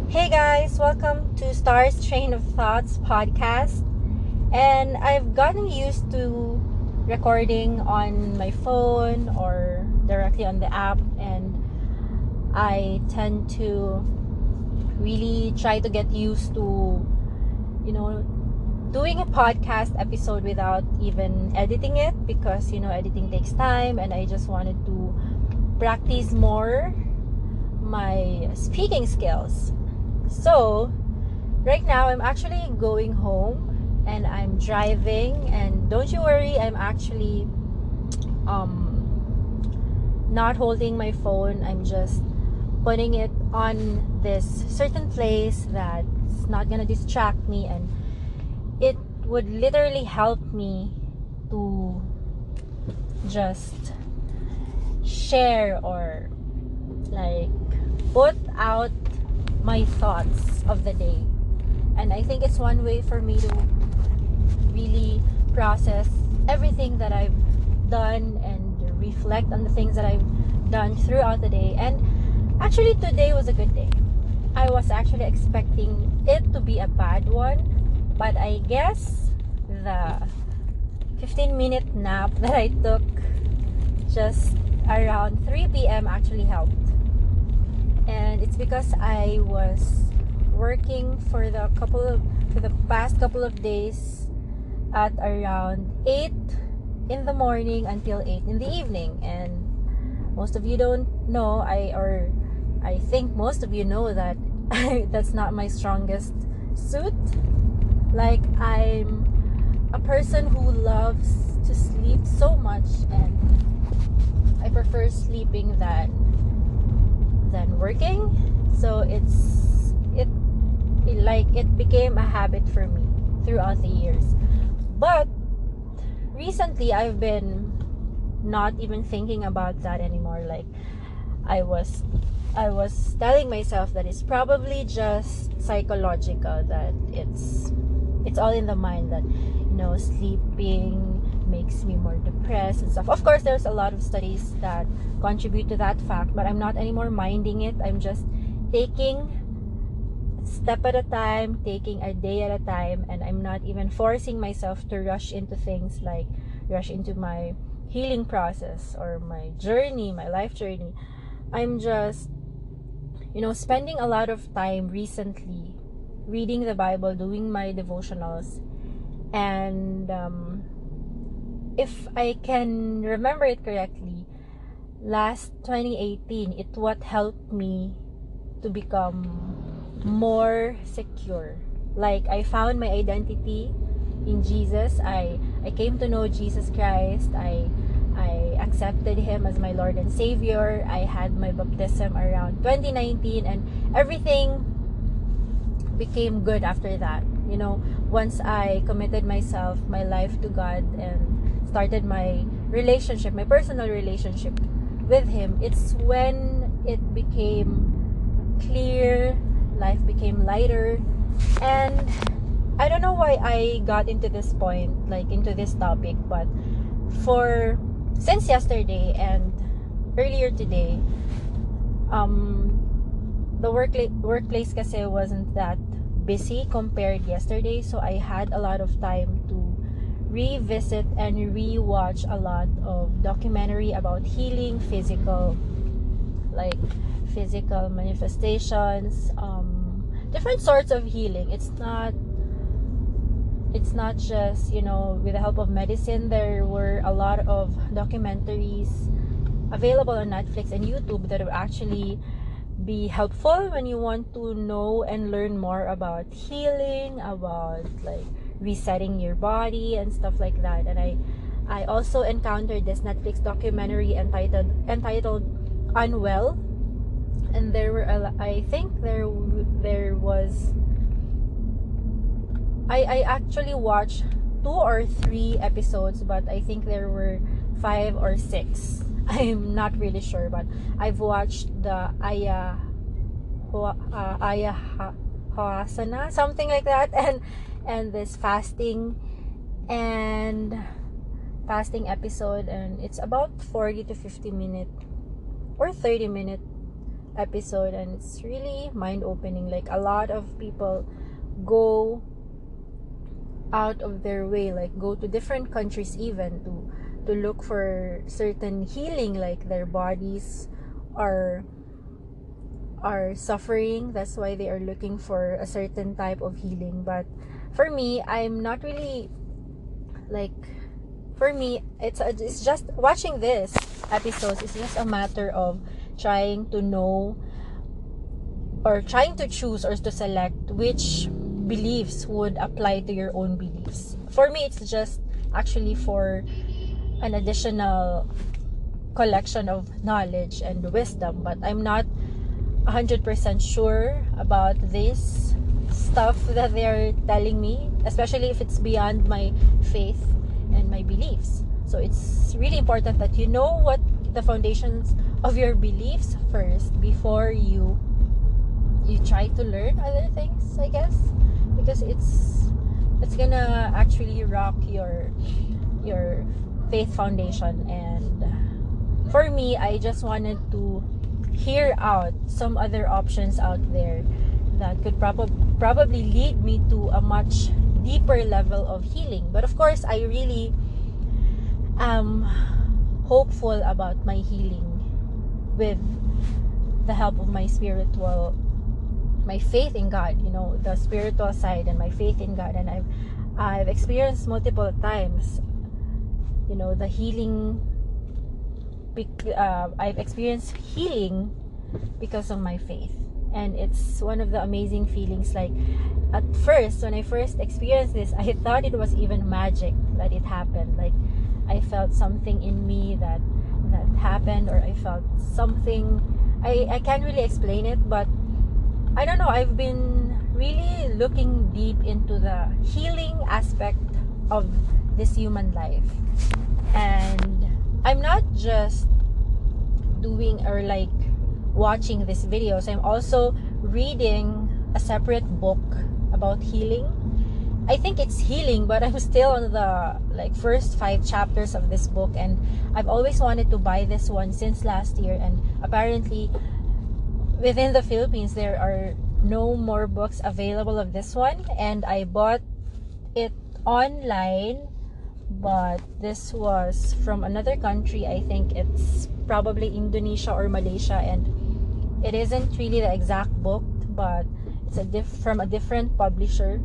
Hey guys, welcome to Star's Train of Thoughts podcast. And I've gotten used to recording on my phone or directly on the app, and I tend to really try to get used to, doing a podcast episode without even editing it because, editing takes time, and I just wanted to practice more my speaking skills. So, right now I'm actually going home and I'm driving, and don't you worry, I'm actually not holding my phone. I'm just putting it on this certain place that's not gonna distract me, and it would literally help me to just share or like put out my thoughts of the day. And I think it's one way for me to really process everything that I've done and reflect on the things that I've done throughout the day. And actually today was a good day. I was actually expecting it to be a bad one, but I guess the 15-minute nap that I took just around 3 p.m. actually helped. And it's because I was working for the past couple of days at around 8 in the morning until 8 in the evening. And most of you don't know, I think most of you know that that's not my strongest suit. Like, I'm a person who loves to sleep so much, and I prefer sleeping than working. So it became a habit for me throughout the years. But recently I've been not even thinking about that anymore. Like, I was telling myself that it's probably just psychological, that it's all in the mind, that sleeping makes me more depressed and stuff. Of course, there's a lot of studies that contribute to that fact, but I'm not anymore minding it. I'm just taking a step at a time, taking a day at a time, and I'm not even forcing myself to rush into things, like rush into my healing process or my journey, my life journey. I'm just spending a lot of time recently reading the Bible, doing my devotionals, and if I can remember it correctly, last 2018, it what helped me to become more secure. Like, I found my identity in Jesus. I came to know Jesus Christ. I accepted Him as my Lord and Savior. I had my baptism around 2019, and everything became good after that. Once I committed my life to God, and started my personal relationship with Him, it's when it became clear, life became lighter. And I don't know why I got into this point, like into this topic, but since yesterday and earlier today, the workplace kasi wasn't that busy compared yesterday, so I had a lot of time to revisit and rewatch a lot of documentary about healing, physical manifestations, different sorts of healing. It's not just with the help of medicine. There were a lot of documentaries available on Netflix and YouTube that will actually be helpful when you want to know and learn more about healing, about like resetting your body and stuff like that. And I also encountered this Netflix documentary entitled Unwell, and there were I think there was I actually watched 2 or 3 episodes, but I think there were 5 or 6. I'm not really sure, but I've watched the Ayahuasana, something like that, and this fasting episode, and it's about 40 to 50 minute or 30 minute episode, and it's really mind-opening. Like, a lot of people go out of their way, like go to different countries even to look for certain healing, like their bodies are suffering, that's why they are looking for a certain type of healing. But for me, I'm not really like, for me, it's just watching this episodes. It's just a matter of trying to know, or trying to choose, or to select which beliefs would apply to your own beliefs. For me, it's just actually for an additional collection of knowledge and wisdom, but I'm not 100% sure about this stuff that they're telling me, especially if it's beyond my faith and my beliefs. So it's really important that you know what the foundations of your beliefs first before you try to learn other things, I guess, because it's gonna actually rock your faith foundation. And for me, I just wanted to hear out some other options out there that could probably lead me to a much deeper level of healing. But of course, I really am hopeful about my healing with the help of my faith in God, the spiritual side and my faith in God. And I've experienced multiple times, the healing. I've experienced healing because of my faith, and it's one of the amazing feelings. Like, at first, when I first experienced this, I thought it was even magic that it happened. Like, I felt something in me that happened, or I felt something. I can't really explain it, but I don't know. I've been really looking deep into the healing aspect of this human life, and I'm not just doing or like watching these videos. I'm also reading a separate book about healing. I think it's healing, but I'm still on the first 5 chapters of this book, and I've always wanted to buy this one since last year. And apparently, within the Philippines, there are no more books available of this one, and I bought it online. But this was from another country. I think it's probably Indonesia or Malaysia, and it isn't really the exact book, but it's from a different publisher.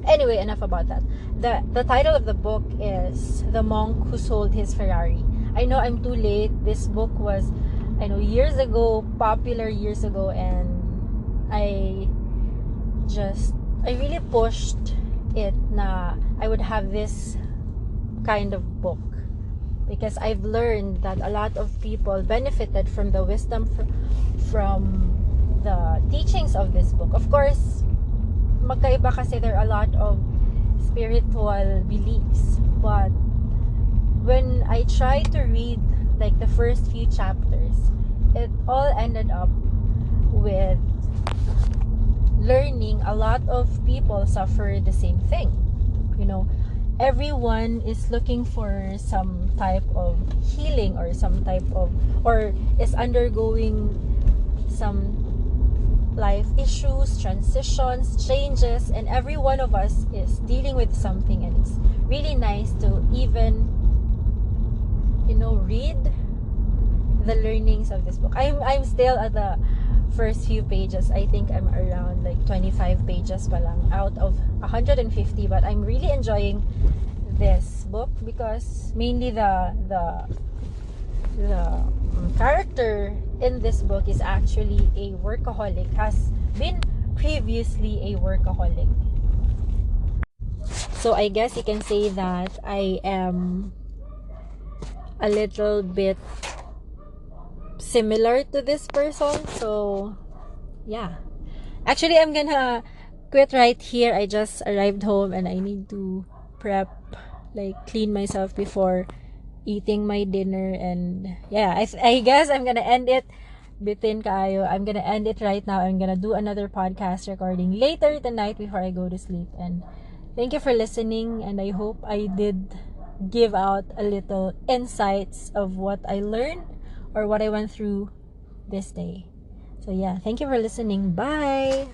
Anyway, enough about that. The title of the book is The Monk Who Sold His Ferrari. I know I'm too late. This book was, I know, popular years ago, and I really pushed it na I would have this kind of book, because I've learned that a lot of people benefited from the wisdom from the teachings of this book. Of course, magkaiba kasi there are a lot of spiritual beliefs, but when I tried to read like the first few chapters, it all ended up with learning a lot of people suffer the same thing. Everyone is looking for some type of healing, or is undergoing some life issues, transitions, changes, and every one of us is dealing with something. And it's really nice to even read the learnings of this book. I'm still at the first few pages. I think I'm around like 25 pages pa lang out of 150, but I'm really enjoying this book because mainly the character in this book is actually a workaholic, has been previously a workaholic. So I guess you can say that I am a little bit similar to this person. So yeah, actually I'm gonna quit right here. I just arrived home and I need to prep, clean myself before eating my dinner. And yeah, I guess I'm gonna end it. Bitin kaayo. I'm gonna end it right now. I'm gonna do another podcast recording later tonight before I go to sleep. And thank you for listening, and I hope I did give out a little insights of what I learned or what I went through this day. So yeah, thank you for listening. Bye.